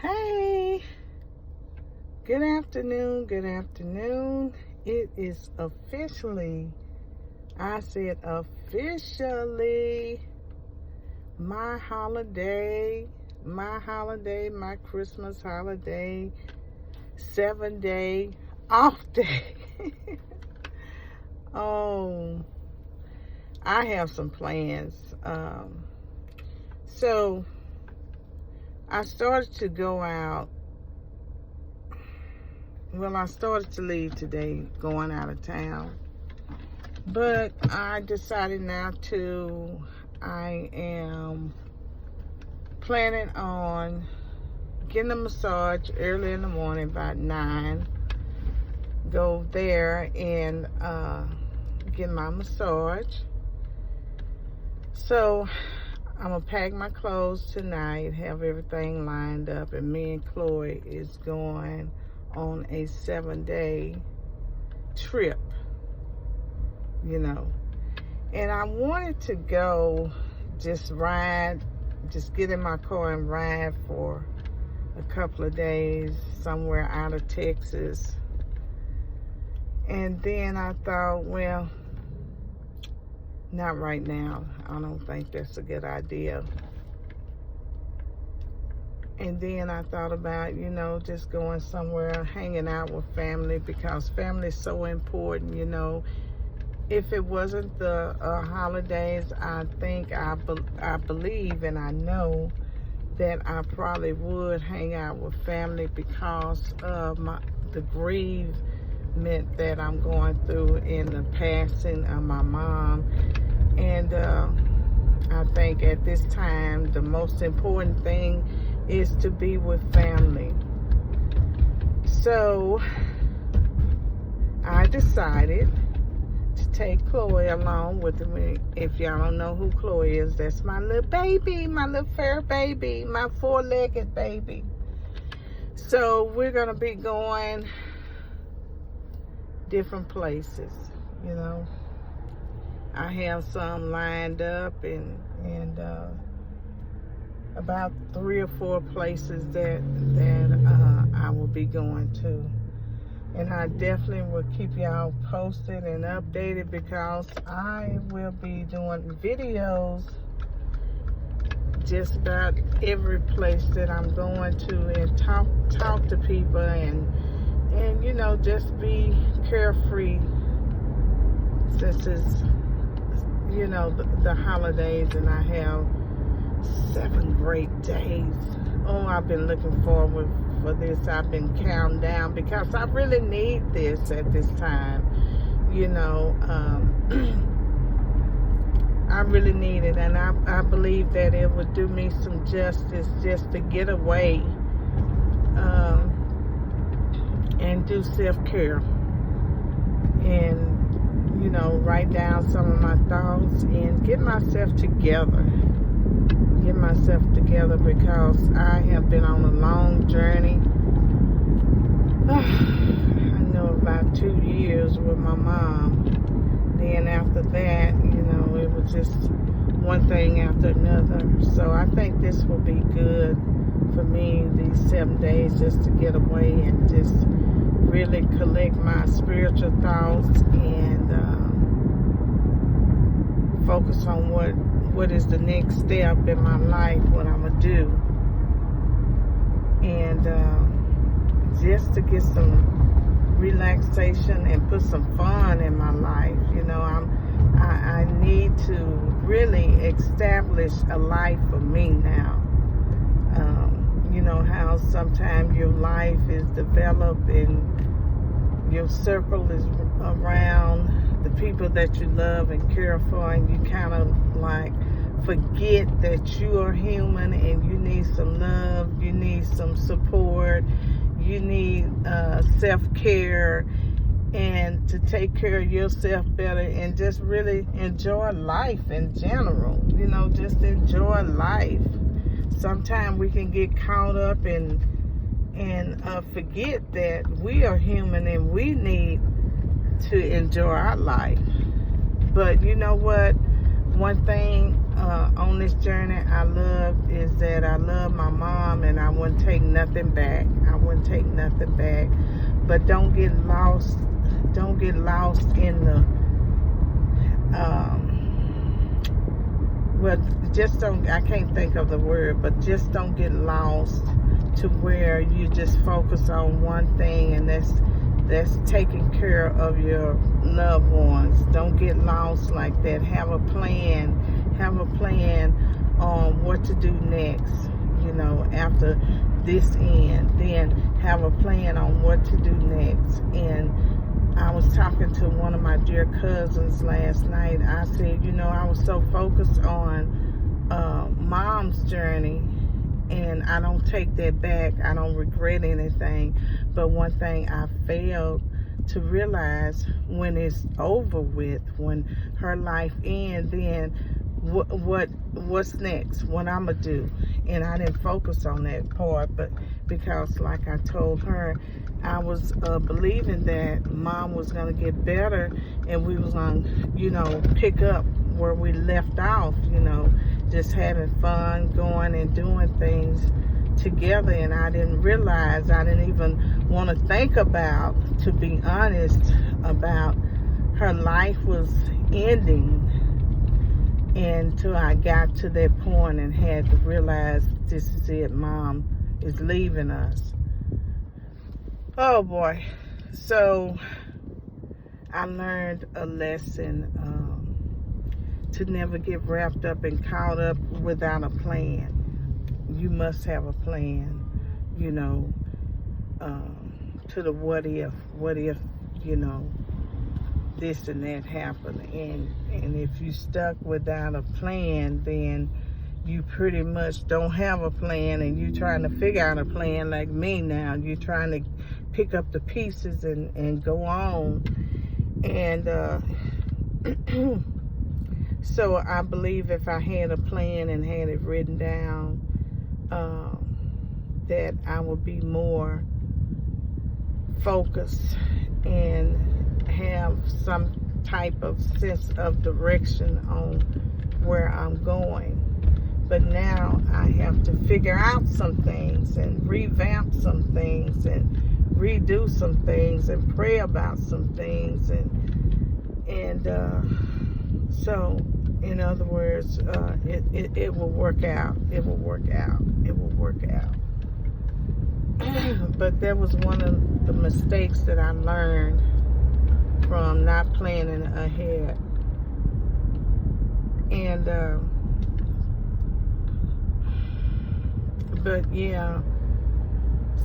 Hey, good afternoon, good afternoon. It is officially, I said officially, my holiday, my Christmas holiday, 7-day off day. Oh, I have some plans. So I started to go out. Well, I started to leave today, going out of town. But I decided not to. I am planning on getting a massage early in the morning, about 9. Go there and get my massage. So I'm going to pack my clothes tonight, have everything lined up, and me and Chloe is going on a 7-day trip, And I wanted to go just get in my car and ride for a couple of days somewhere out of Texas. And then I thought, well, not right now. I don't think that's a good idea. And then I thought about, just going somewhere, hanging out with family, because family is so important, If it wasn't the holidays, I think, I believe, and I know that I probably would hang out with family because of the bereavement that I'm going through in the passing of my mom. And I think at this time, the most important thing is to be with family. So I decided to take Chloe along with me. If y'all don't know who Chloe is, that's my little baby, my little fur baby, my 4-legged baby. So we're going to be going different places, I have some lined up and about 3 or 4 places that I will be going to. And I definitely will keep y'all posted and updated, because I will be doing videos just about every place that I'm going to, and talk to people and just be carefree, since it's the holidays, and I have 7 great days. Oh, I've been looking forward for this. I've been counting down because I really need this at this time. I really need it, and I believe that it would do me some justice just to get away and do self-care and write down some of my thoughts and get myself together, because I have been on a long journey. I know about 2 years with my mom. Then after that, it was just one thing after another. So I think this will be good for me, these 7 days, just to get away and just really collect my spiritual thoughts and focus on what is the next step in my life, what I'm going to do. And just to get some relaxation and put some fun in my life. I need to really establish a life for me now. How sometimes your life is developed and your circle is around the people that you love and care for, and you kind of like forget that you are human and you need some love, you need some support, you need self-care, and to take care of yourself better, and just really enjoy life in general. Just enjoy life. Sometimes we can get caught up and forget that we are human and we need to enjoy our life. But you know what? One thing on this journey I love is that I love my mom, and I wouldn't take nothing back. I wouldn't take nothing back. But don't get lost. Don't get lost in the well, just don't, I can't think of the word, but just don't get lost to where you just focus on one thing, and that's taking care of your loved ones. Don't get lost like that. Have a plan on what to do next, after this end. Then have a plan on what to do next. And I was talking to one of my dear cousins last night. I said, I was so focused on mom's journey, and I don't take that back. I don't regret anything. But one thing I failed to realize, when it's over with, when her life ends, then what's next? What I'm gonna do? And I didn't focus on that part, but because, like I told her, I was believing that mom was gonna get better, and we was gonna, pick up where we left off, just having fun, going and doing things together. And I didn't realize, I didn't even want to think about, to be honest, about her life was ending until I got to that point and had to realize, this is it, mom is leaving us. Oh boy. So I learned a lesson, to never get wrapped up and caught up without a plan. You must have a plan, to the what if, this and that happened. And if you stuck without a plan, then you pretty much don't have a plan, and you trying to figure out a plan like me now. You're trying to pick up the pieces and go on. And so I believe if I had a plan and had it written down, that I would be more focused and have some type of sense of direction on where I'm going. But now I have to figure out some things and revamp some things and redo some things and pray about some things, and so in other words, it will work out. It will work out. It will work out. But that was one of the mistakes that I learned from not planning ahead. And but yeah,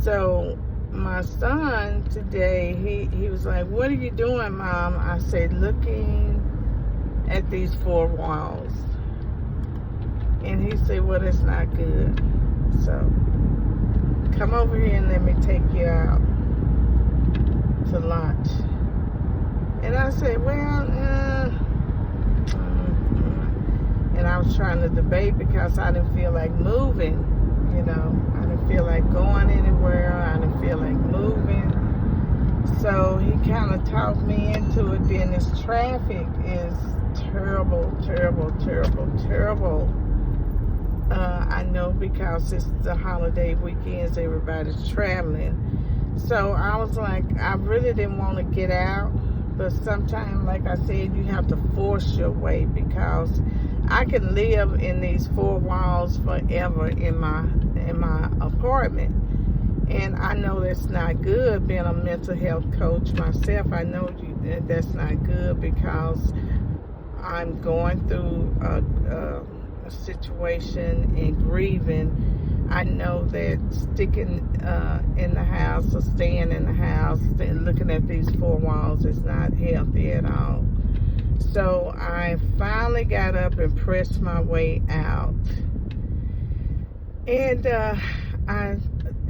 so my son today, he was like, "What are you doing, Mom?" I said, "Looking at these four walls." And he said, "Well, that's not good. So come over here and let me take you out to lunch." And I said, "Well, and I was trying to debate because I didn't feel like moving. I didn't feel like going anywhere. I didn't feel like moving. So he kind of talked me into it. Then this traffic is terrible, terrible, terrible, terrible. I know because it's the holiday weekends, everybody's traveling. So I was like, I really didn't want to get out. But sometimes, like I said, you have to force your way, because I can live in these four walls forever in my apartment. And I know that's not good. Being a mental health coach myself, I know that's not good, because I'm going through a situation and grieving. I know that sticking in the house or staying in the house and looking at these four walls is not healthy at all. So I finally got up and pressed my way out. And I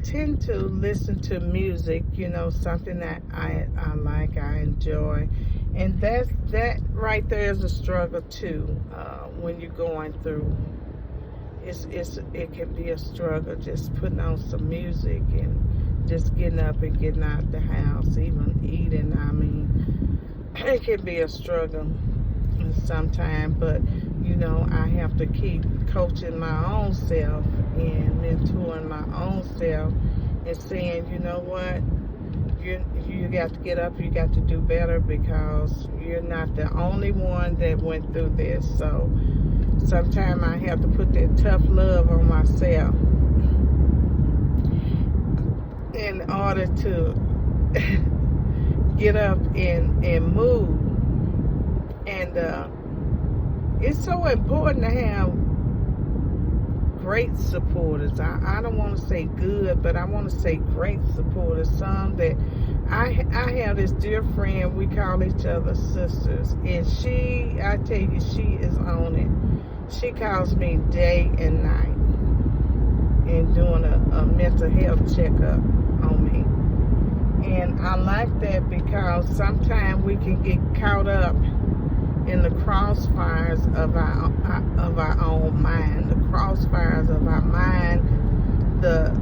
tend to listen to music, something that I like, I enjoy. And that right there is a struggle too, when you're going through. It can be a struggle just putting on some music and just getting up and getting out the house, even eating. I mean, it can be a struggle sometimes, but you know, I have to keep coaching my own self and mentoring my own self and saying, you know what, you got to get up, you got to do better, because you're not the only one that went through this. So sometimes I have to put that tough love on myself in order to get up and move. And it's so important to have great supporters. I don't want to say good, but I want to say great supporters. Some that I have this dear friend, we call each other sisters, and I tell you, she is on it. She calls me day and night and doing a mental health checkup on me. And I like that because sometimes we can get caught up in the crossfires of our own mind, the crossfires of our mind, the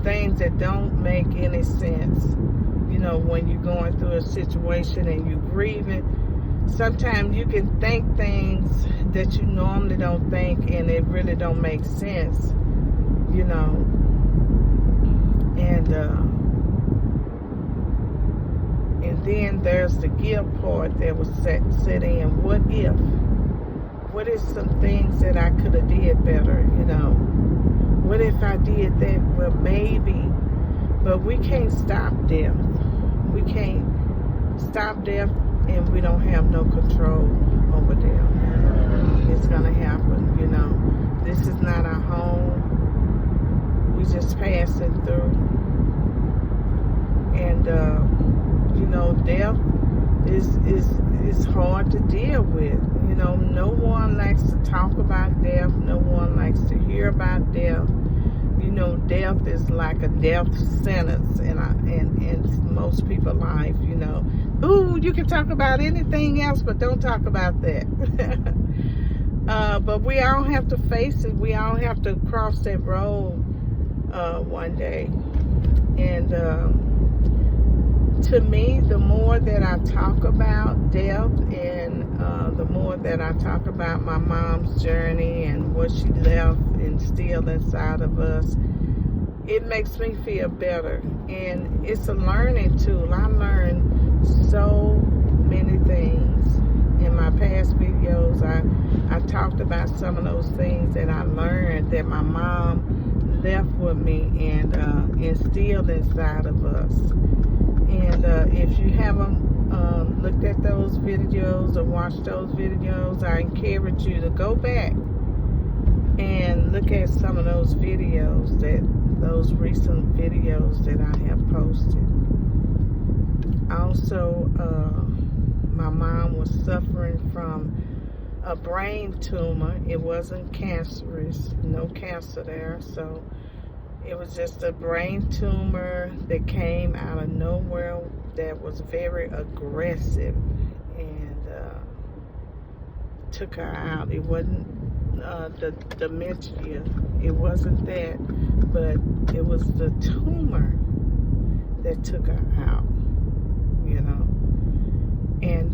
things that don't make any sense. You know, when you're going through a situation and you're grieving, sometimes you can think things that you normally don't think, and it really don't make sense, you know. And then there's the guilt part that was set in. What if some things that I could have did better, you know? What if I did that? Well, maybe. But we can't stop death. We can't stop death, and we don't have no control over death. It's going to happen, you know. This is not our home. We just passing through. And, you know, death is hard to deal with. You know, no one likes to talk about death. No one likes to hear about death. You know, death is like a death sentence in most people's life, you know. Ooh, you can talk about anything else, but don't talk about that. But we all have to face it. We all have to cross that road one day. And to me, the more that I talk about death, and the more that I talk about my mom's journey and what she left instilled inside of us, it makes me feel better. And it's a learning tool. I learned so many things. In my past videos, I talked about some of those things that I learned that my mom left with me and instilled inside of us. And if you haven't looked at those videos or watched those videos, I encourage you to go back and look at some of those videos, those recent videos that I have posted. Also, my mom was suffering from a brain tumor. It wasn't cancerous, no cancer there, so it was just a brain tumor that came out of nowhere that was very aggressive and took her out. It wasn't the dementia, it wasn't that, but it was the tumor that took her out, you know. And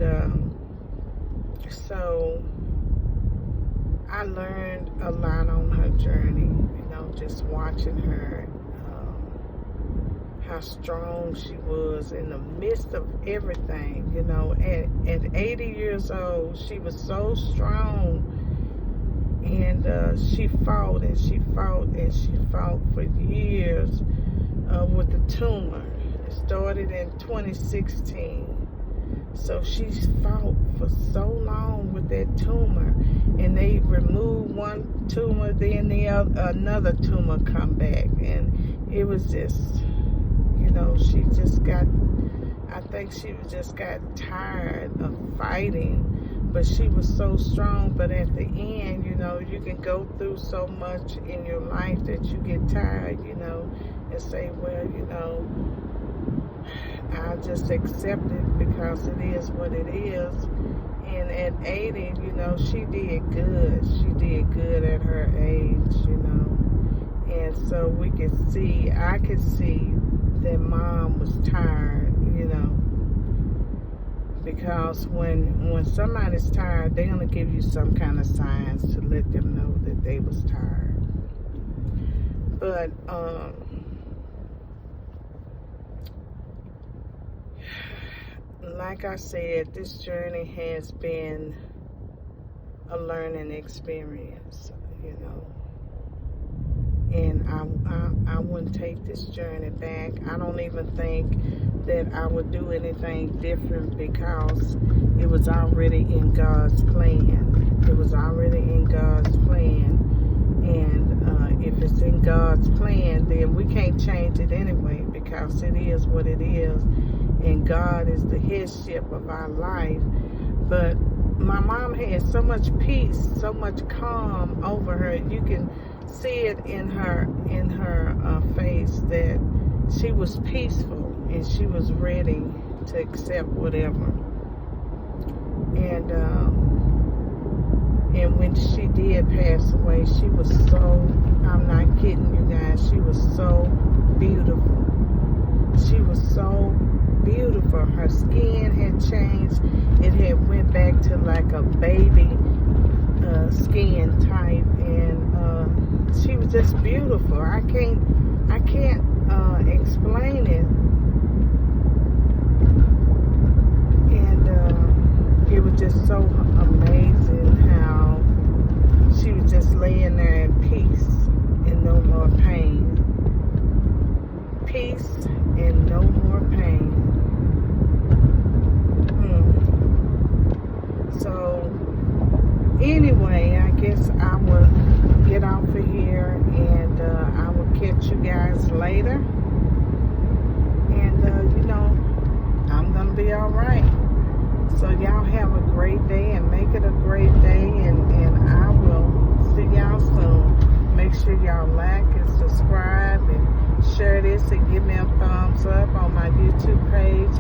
so I learned a lot on her journey, you know, just watching her, how strong she was in the midst of everything, you know. At 80 years old, she was so strong, and she fought and she fought and she fought for years with the tumor. It started in 2016. So she fought for so long with that tumor, and they removed one tumor, then another tumor come back, and it was just, you know, she just got, I think she just got tired of fighting, but she was so strong. But at the end, you know, you can go through so much in your life that you get tired, you know, and say, well, you know, I just accept it because it is what it is. And at 80, you know, she did good. She did good at her age, you know. And so we could see, I could see that Mom was tired, you know, Because when somebody's tired, they're gonna give you some kind of signs to let them know that they was tired. But like I said, this journey has been a learning experience, you know. And I wouldn't take this journey back. I don't even think that I would do anything different, because it was already in God's plan. It was already in God's plan. And if it's in God's plan, then we can't change it anyway, because it is what it is. And God is the headship of our life. But my mom had so much peace, so much calm over her. You can see it in her face that she was peaceful and she was ready to accept whatever. And when she did pass away, she was so, I'm not kidding you guys, she was so beautiful. She was so beautiful. Her skin had changed. It had went back to like a baby skin type, and she was just beautiful. I can't explain it. And it was just so amazing how she was just laying there in peace and no more pain. Peace and no more pain. So anyway, I guess I will get off of here, and I will catch you guys later. And you know, I'm gonna be all right. So y'all have a great day, and make it a great day, and I will see y'all soon. Make sure y'all like and subscribe and share this, and give me a thumbs up on my YouTube page,